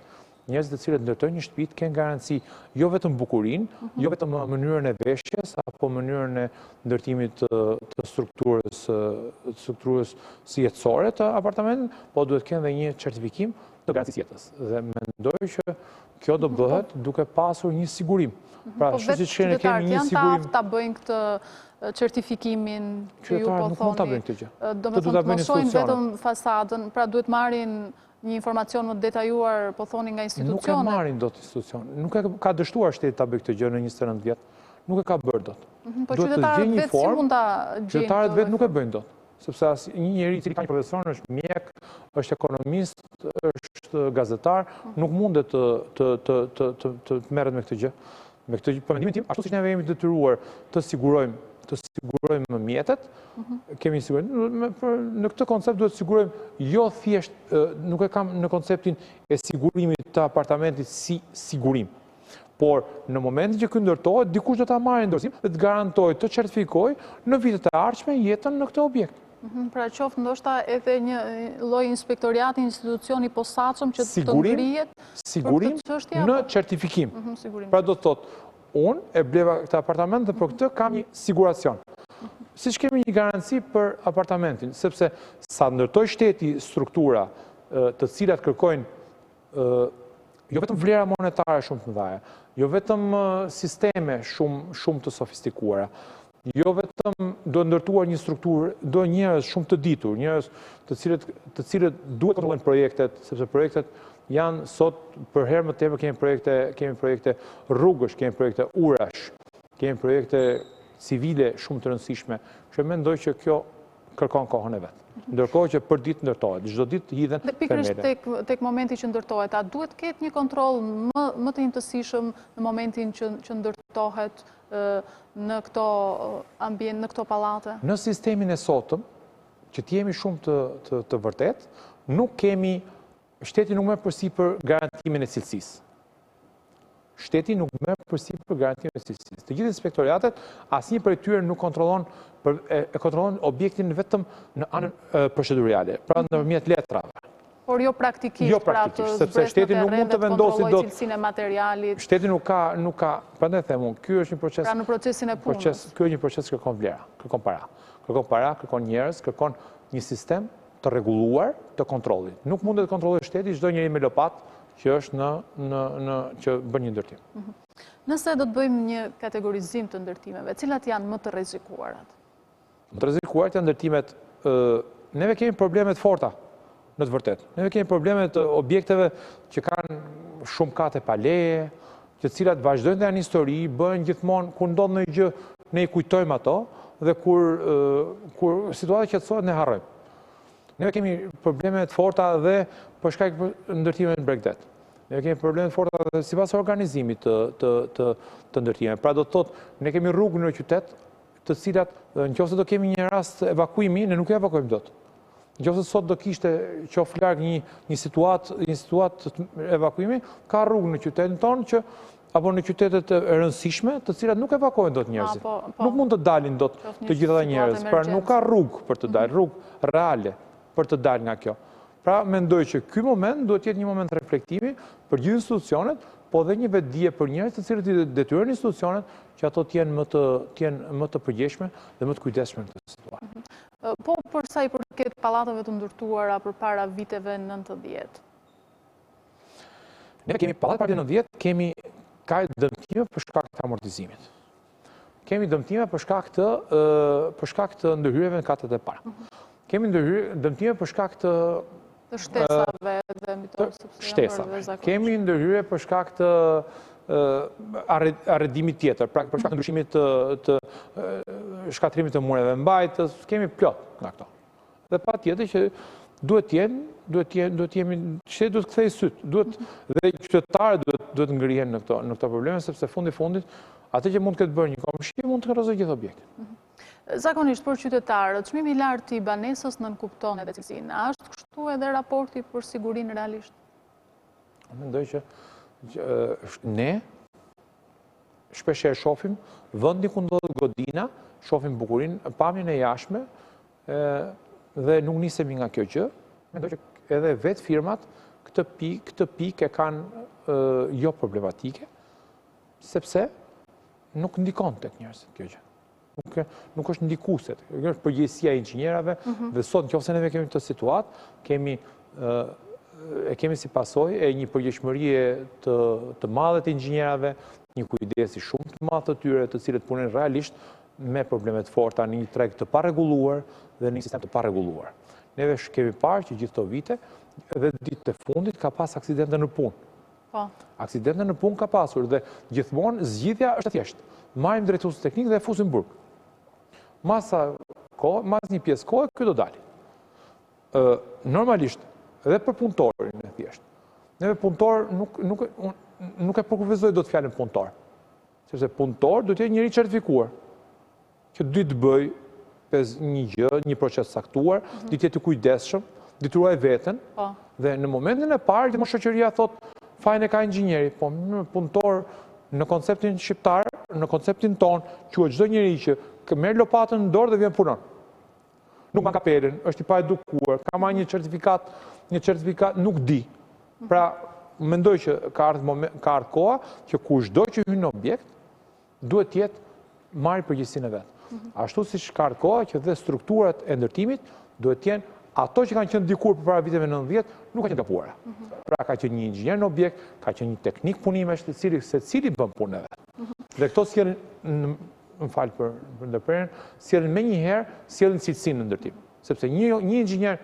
njerëzit të cilët ndërtojnë një shtëpi të kenë garanci jo vetëm bukurinë, jo vetëm mënyrën e veshjes apo mënyrën e ndërtimit të strukturës si jetësore të apartamentit, po duhet kenë dhe një certifikim të garancisë jetës. Dhe mendoj që kjo do bëhet duke pasur një sigurim. Pra, po vetë qytetarët janë të aftë ta bëjnë këtë certifikimin që ju po thoni. Do me thonë të mosojnë vetëm fasadën, pra duhet marrin një informacion më detajuar, po thoni nga institucionet? Nuk e marrin do të institucion. Nuk e ka dështuar shteti ta bëjë këtë gjë në 29 vjet. Nuk e ka bërë dot. Po qytetarët vetë si mund ta gjejnë? Qytetarët vetë nuk e bëjnë dot. sepse një njeri cili ka një profesion, është mjek, është ekonomist, është gazetar, nuk mundet të merret me këtë gjë. Me këtë për mendimin tim, ashtu siç neve jemi detyruar të sigurojmë mjetet, kemi sigurojmë, në këtë koncept duhet të sigurojmë jo thjesht, nuk e kam në konceptin e sigurimit të apartamentit si sigurim. Por në momentin që ky ndërtohet, dikush do ta marrë endorsim dhe të garantojë, të certifikojë në vitet e ardhshme jetën në këtë objekt. Pra qoftë ndoshta edhe një lloj inspektoriati, institucioni posaçëm që të ngrihet sigurim në certifikim. Pra do të thotë, unë e bleva këtë apartament dhe për këtë kam një siguracion. Siç kemi një garanci për apartamentin, sepse sa ndërtoj shteti struktura të cilat kërkojnë jo vetëm vlera monetare shumë të mëdha, jo vetëm sisteme shumë të sofistikuara, jo vetëm do ndërtuar një strukturë, do njerëz shumë të ditur, njerëz të cilët duhet kontrollojnë projektet, sepse projektet janë sot për herë më tepër kemi projekte rrugësh, kemi projekte urash, kemi projekte civile shumë të rëndësishme, që mendoj që kjo kërkon kohën e vet. Ndërkohë që për ditë ndërtohet, çdo ditë hidhen femele. Pikërisht tek momenti që ndërtohet, a duhet ketë një kontroll më të intësishëm në momentin që ndërtohet në këto ambient, në këto pallate? Në sistemin e sotëm, që t'jemi shumë të vërtet, nuk kemi, shteti nuk merr përsipër garantimin e cilësisë. Shteti nuk merr përsipër garantimin e cilësisë. Të gjithë inspektoriatet, asnjë prej tyre nuk kontrollon objektin vetëm në anën procedurale, pra nëpërmjet letrave. Por jo praktikisht, jo praktikisht, sepse shteti nuk mund të vendosë dot cilësinë e materialit. Shteti nuk ka, prandaj them unë, ky është një proces. Pra në procesin e punës. Ky është një proces që kërkon vlera, kërkon para. Kërkon para, kërkon njerëz, kërkon një sistem të rregulluar të kontrollit. Nuk mundet të kontrollojë shteti çdo njeri me lopat që është që bën një ndërtim. Nëse do të bëjmë një kategorizim të ndërtimeve, cilat janë më të rrezikuarat? Më të rrezikuarat janë ndërtimet, neve kemi probleme të forta, në të vërtet. Neve kemi probleme të objekteve që kanë shumë kate pa leje, të cilat vazhdojnë dhe janë histori, bëjnë gjithmonë, kur ndodh ndonjë gjë, ne i kujtojmë ato, dhe kur situata qetësohet ne harrojmë. Neve kemi probleme të forta dhe për shkak të ndërtimeve në Bregdet. Ne kemi probleme të forta dhe sipas organizimit të ndërtimeve. Pra do të thotë, ne kemi rrugë në qytet, të cilat nëse do kemi një rast evakuimi, ne nuk e evakuojmë dot. Nëse sot do kishte qoftë larg një situatë evakuimi, ka rrugë në qytetin tonë që apo në qytetet e rëndësishme, të cilat nuk evakuohen dot njerëzit. Nuk mund të dalin dot të gjitha njerëzit, pra nuk ka rrugë për të dalë, rrugë reale për të dalë nga kjo. Pra mendoj që ky moment duhet të jetë një moment reflektimi për gjithë institucionet, po dhe një vetdije për njerëz të cilët i detyrojnë institucionet që ato të jenë më të përgjegjshme dhe më të kujdesshme në këtë situatë. Po për sa i përket pallateve të ndërtuara përpara viteve 90. Ne kemi pallate para 90, ka dëmtime për shkak të amortizimit. Kemi dëmtime për shkak të ndërhyrjeve në katet e para. Kemi dëmtime për shkak të shtesave dhe shtesave. Kemi ndërhyrje për shkak të arredimit tjetër, pra për shkak të ndryshimit të shkatrimit të mureve mbajtës, kemi plot nga këto. Dhe patjetër që shteti duhet kthej syt, dhe qytetarët duhet ngrihen në këto probleme, sepse fundit atë që mund të ketë bërë një komshi mund të rrezojë gjithë objektin. Zakonisht për qytetarët, çmimi i lartë i banesës nënkupton edhe cilësinë. A është kështu edhe raporti për sigurinë realisht? Mendoj që ne shpeshherë shohim vendi ku ndodhet godina, shohim bukurinë, pamjen e jashtme dhe nuk nisemi nga kjo gjë. Mendoj që edhe vetë firmat këtë pikë e kanë jo problematike, sepse nuk ndikon tek njerëzit kjo gjë. Nuk është ndikuese. Kjo është përgjegjësia e inxhinierave dhe sot nëse ne kemi këtë situatë, kemi si pasojë e një përgjegjësie të madhe të inxhinierave, një kujdesi shumë të madh të tyre, të cilët punojnë realisht me probleme të forta në një treg të parregulluar dhe në një sistem të parregulluar. Neve kemi parë që gjithë këto vite dhe ditët e fundit ka pas aksidente në punë. Aksidente në punë ka pasur dhe gjithmonë zgjidhja është e thjeshtë. Marrim drejtuesin teknik dhe e fusim burg. Masa kohë, mas një pjesë kohë, kjo do dali. Normalisht, edhe për punëtorin e thjesht. Neve punëtor nuk e përkufizoj do të fjallin punëtor. Sepse punëtor do të jetë njëri certifikuar. Që dy të bëj një gjë, një proces saktuar, di të jetë kujdesshëm, di të ruaj veten, dhe në momentin e parë, që më shoqëria thot, fajnë e ka inxhinieri, po punëtor në konceptin shqiptar, në konceptin ton, quhet çdo njeri që merr lopatën në dorë dhe vjen punon. Nuk ma kapelen, është i pa edukuar, ka marrë një certifikat nuk di. Pra, mendoj që ka ardhur koha që kushdo që hyn në objekt duhet të jetë marrë përgjegjësinë e vet. Ashtu siç ka ardhur koha që dhe strukturat e ndërtimit duhet të jenë ato që kanë qenë dikur përpara viteve 90, nuk kanë qenë gabuara. Pra ka qenë një inxhinier në objekt, ka qenë një teknik punimesh, secili bën punën e vet. Dhe këto sjellin, më fal për ndërprerjen, sjellin menjëherë, sjellin cilësinë në ndërtim. Sepse një inxhinier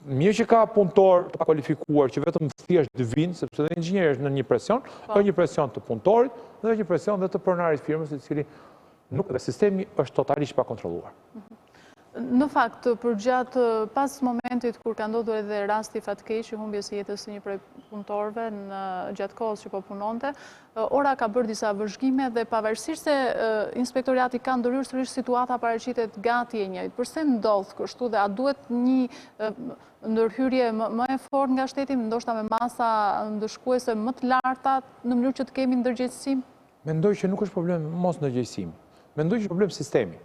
mirë që ka punëtor të pakualifikuar që vetëm thjesht vinë, sepse dhe inxhinieri është në një presion, është një presion të punëtorit dhe një presion dhe të pronarit firmës, i cili nuk dhe sistemi është totalisht pa kontrolluar. Në fakt, përgjatë pas momentit kur ka ndodhur edhe rasti fatkeq i humbjes së jetës së një prej punëtorëve në gjatë kohës që po punonte, Ora ka bërë disa vëzhgime dhe pavarësisht se inspektorati ka ndërhyrë sërish situata paraqitet gati e njëjtë. Përse ndodh kështu dhe a duhet një ndërhyrje më e fortë nga shteti, ndoshta me masa ndëshkuese më të larta në mënyrë që të kemi ndërgjegjësim? Mendoj që nuk është problem mos ndërgjegjësimi. Mendoj që është problem sistemi.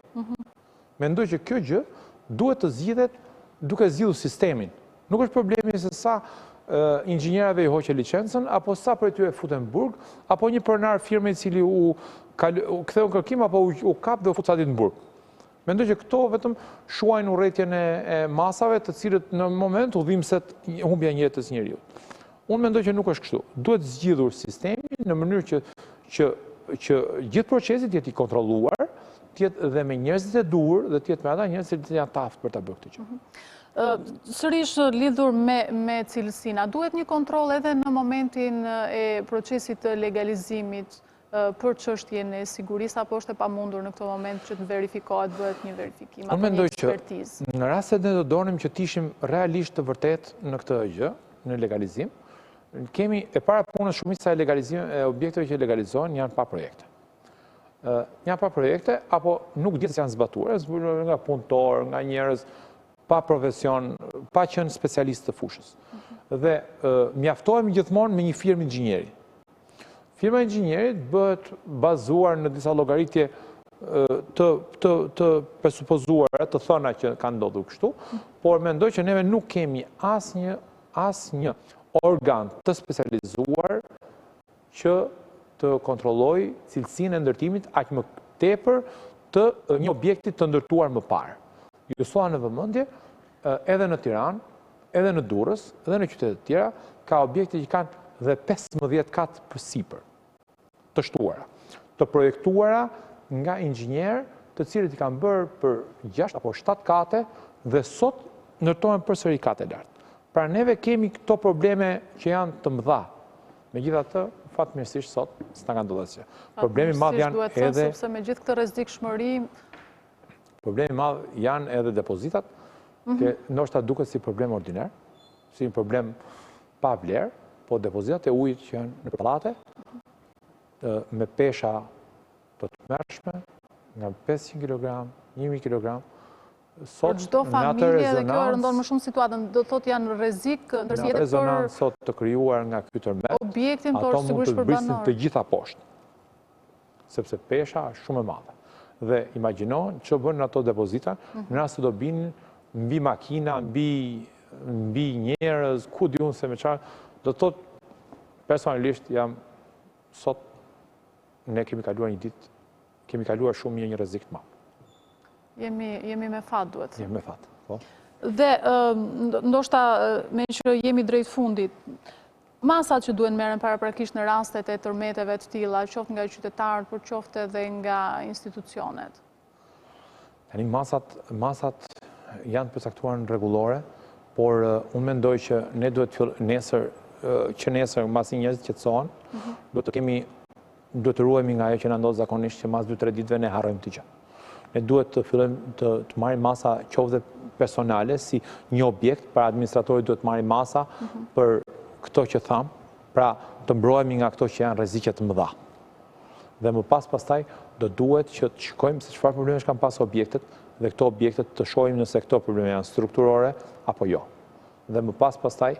Mendoj që kjo gjë duhet të zgjidhet duke zgjidhur sistemin. Nuk është problemi se sa inxhinierave i hoqe licencën, apo sa për tyre futen burg, apo një pronar firme i cili u ktheu kërkim, apo u kap dhe u fut sa ditë në burg. Mendoj që këto vetëm shuajnë urrëtitjen e masave, të cilët në moment udhimset humbja e jetës njeriu. Unë mendoj që nuk është kështu. Duhet zgjidhur sistemi në mënyrë që gjithë procesi të jetë i kontrolluar, tjetë dhe me njerëzit e duhur dhe tjetë me ata njerëzit që janë taftë për ta bërë këtë gjë. Sërish lidhur me cilësina, duhet një kontroll edhe në momentin e procesit të legalizimit për çështjen e sigurisë, apo është e pamundur në këtë moment që të verifikohet, bëhet një verifikim apo një ekspertizë? Unë mendoj që në rast se ne do donim që të ishim realisht të vërtet në këtë gjë, në legalizim, kemi e para punës shumica e objekteve që legalizohen janë pa projekte. Janë pa projekte, apo nuk dihet se janë zbatuar, nga punëtor, nga njerëz pa profesion, pa qenë specialist të fushës. Dhe mjaftohemi gjithmonë me një firmë inxhinieri. Firma e inxhinierit bëhet bazuar në disa llogaritje të presupozuara, të thëna që kanë ndodhur kështu, por mendoj që neve nuk kemi asnjë organ të specializuar që të kontrolloj cilësinë e ndërtimit aq më tepër të një objekti të ndërtuar më parë. Ju thua në vëmendje, edhe në Tiranë, edhe në Durrës, edhe në qytete të tjera, ka objekte që kanë dhe 15 kat për sipër të shtuara, të projektuara nga inxhinier, të cilët i kanë bërë për 6 apo 7 kate dhe sot ndërtohen përsëri kate lart. Pra neve kemi këto probleme që janë të mëdha. Megjithatë, fatmirësisht sot s'na ka ndodhur asgjë. Problemi i madh janë edhe sepse me gjithë këtë rrezikshmëri, problemi i madh janë edhe depozitat, që ndoshta duket si problem ordinar, si një problem pa vlerë, po depozitat e ujit që janë në pallate, me pesha të tmerrshme, nga 500 kg, 1000 kg, për çdo familje dhe kjo rëndon më shumë situatën, do thotë janë rrezik, ndërsa edhe për rezonancë sot të krijuar nga ky tërmet, objektin, por ato mund sigurisht të për brisin banor. të gjitha poshtë, sepse pesha është shumë e madhe. Dhe imagjino që bën ato depozita, në rast se do binin mbi makina, mbi njerëz, ku diun se me çfarë, do të thotë personalisht sot ne kemi kaluar një ditë, kemi kaluar shumë një rrezik të madh. Jemi me fat, duhet. Jemi me fat, po. Dhe ndoshta me që jemi drejt fundit, masat që duhen merren paraprakisht në rastet e tërmeteve të tilla, qoftë nga qytetarët, por qoftë edhe nga institucionet. Tani masat janë përcaktuar në rregullore, por unë mendoj që ne duhet nesër mbasi njerëzit qetësohen, duhet të ruhemi nga ajo që na ndodh zakonisht që mas 2-3 ditëve ne harrojmë të gjë. ne duhet të fillojmë të marrim masa qoftë personale, si një objekt, pra administratori duhet të marrim masa për këto që tham, pra të mbrohemi nga këto që janë rreziqe të mëdha. Dhe më pastaj do duhet që të shikojmë se çfarë problemesh kanë pas objektet dhe këto objektet të shohim nëse këto probleme janë strukturore apo jo. Dhe më pastaj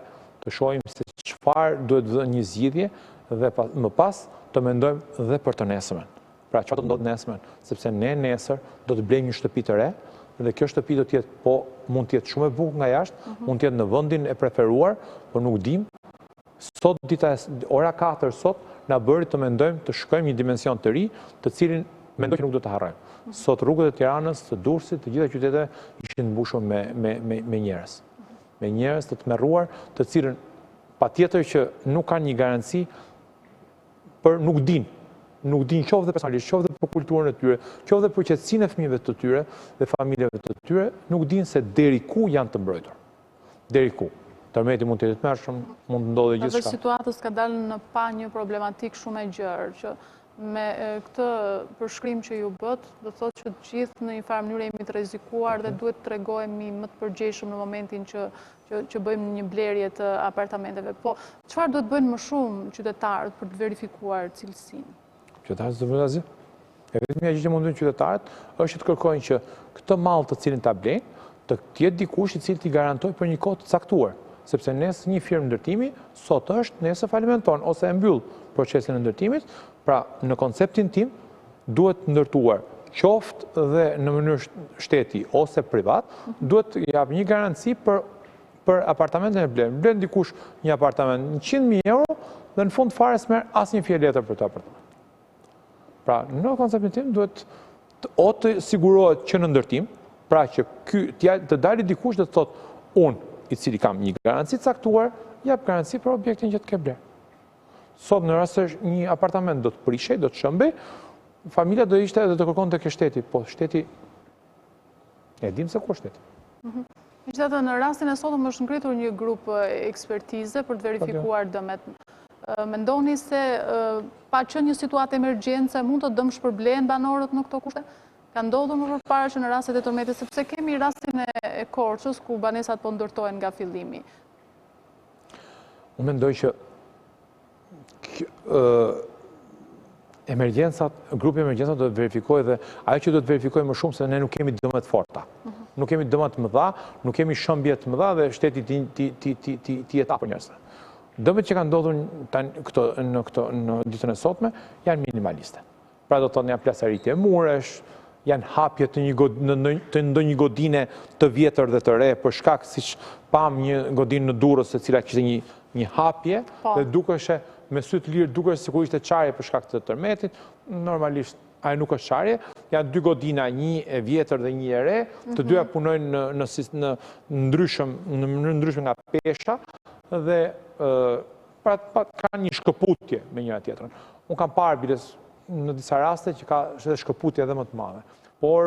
të shohim se çfarë duhet dhënë një zgjidhje dhe më pas të mendojmë dhe për të nesërmen. Pra çfarë do të ndodhë nesërmen, sepse ne nesër do të blejmë një shtëpi të re dhe kjo shtëpi do të jetë mund të jetë shumë e bukur nga jashtë, mund të jetë në vendin e preferuar, por nuk dim. Sot ora 4 sot na bëri të mendojmë të shkojmë një dimension të ri, të cilin mendoj që nuk do të harrojmë. Sot rrugët e Tiranës, të Durrësit, të gjitha qyteteve ishin mbushur me njerëz. Me njerëz të tmerruar, të cilën patjetër që nuk kanë një garanci për nuk din qoftë dhe personalisht, qoftë dhe për kulturën e tyre, qoftë dhe për qetësinë e fëmijëve të tyre dhe familjeve të tyre, nuk din se deri ku janë të mbrojtur. Deri ku. Tërmeti mund të jetë tmerrshëm, mund të ndodhë gjithçka. Edhe situatës ka dalë në pa një problematik shumë e gjerë, që me këtë përshkrim që ju bët, do të thotë që të gjithë në një farë mënyrë jemi të rrezikuar dhe duhet të tregojmë më të përgjegjshëm në momentin që bëjmë një blerje të apartamenteve. Po, çfarë duhet bëjnë më shumë qytetarët për të verifikuar cilësinë? Qytetarët të vëllazi? E vetmja gjë që mund të bëjnë qytetarët është të kërkojnë që këtë mall të cilin ta blejnë, të jetë dikush i cili t'i garantojë për një kohë të caktuar. Sepse nesër një firmë ndërtimi, sot është, nesër falimenton, ose e mbyll procesin e ndërtimit, pra në konceptin tim duhet ndërtuar qoftë dhe në mënyrë shteti ose privat, duhet të jap një garanci për apartamentin e blen. Blen dikush një apartament 100.000 euro dhe në fund fare s'merr asnjë fjalë letër për të apartament. Pra në konceptin tim duhet të sigurohet që në ndërtim, pra që të dalë dikush dhe të thotë unë i cili kam një garanci caktuar, jap garanci për objektin që të ke bler. Sot në rast se një apartament do të prishej, do të shëmbej, familja do ishte edhe të kërkonte ke shteti, po shteti e dim se ku është shteti. Megjithatë, në rastin e sotëm është ngritur një grup ekspertize për të verifikuar dëmet. Mendoni se pa qenë një situatë emergjence mund të dëmshpërblehen banorët në këto kushte? Ka ndodhur më përpara që në rastet e tërmetit, sepse kemi rastin e Korçës ku banesat po ndërtohen nga fillimi. Unë mendoj që grupi emergjensat do të verifikojë dhe ajo që do të verifikojë më shumë se ne nuk kemi dëmet forta. Nuk kemi dëmet mëdha, nuk kemi shëmbje të mëdha dhe shteti ti jetë për njerëzve. Dëmet që kanë ndodhur në ditën e sotme janë minimaliste. Pra do të thonë janë plasaritje e muresh, janë hapje të ndonjë godine të vjetër dhe të re, për shkak siç pam një godinë në Durrës e cila kishte një hapje dhe dukeshe me sy të lirë dukesh sikur ishte çarje për shkak të tërmetit, normalisht ajo nuk është çarje, janë dy godina, një e vjetër dhe një e re, të dyja punojnë në mënyrë ndryshme nga pesha dhe kanë një shkëputje me njëra tjetrën. Unë kam parë biles në disa raste që ka shkëputje edhe më të madhe. Por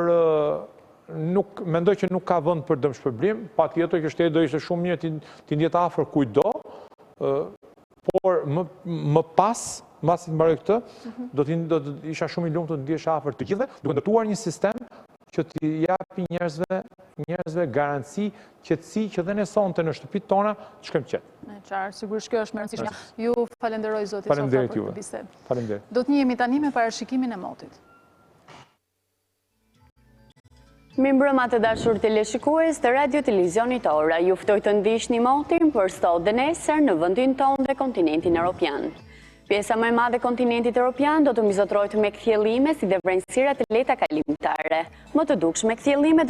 mendoj që nuk ka vend për dëmshpërblim, patjetër që shteti do ishte shumë mirë të ndjetë afër kujdo, por më pas, mbasi të mbaroj këtë, do të isha shumë i lumtur të ndjesh afër të gjithëve, duke ndërtuar një sistem që t'i japi njerëzve garanci, qetësi që dhe ne sonte në shtëpitë tona të shkojmë qetë. Qarë, sigurisht kjo është më e rëndësishme. Ju falenderoj zoti Sofa për këtë bisedë. Faleminderit. Do të njihemi tani me parashikimin e motit. Mirëmbrëma të dashur teleshikues të Radio Televizionit Ora. Ju ftoj të ndiqni motin për sot dhe nesër në vendin tonë dhe kontinentin evropian. Pjesa më e madhe e kontinentit evropian do të mizotrohet me kthjellime si dhe vrenësira të lehta kalimtare. Më të dukshme kthjellime do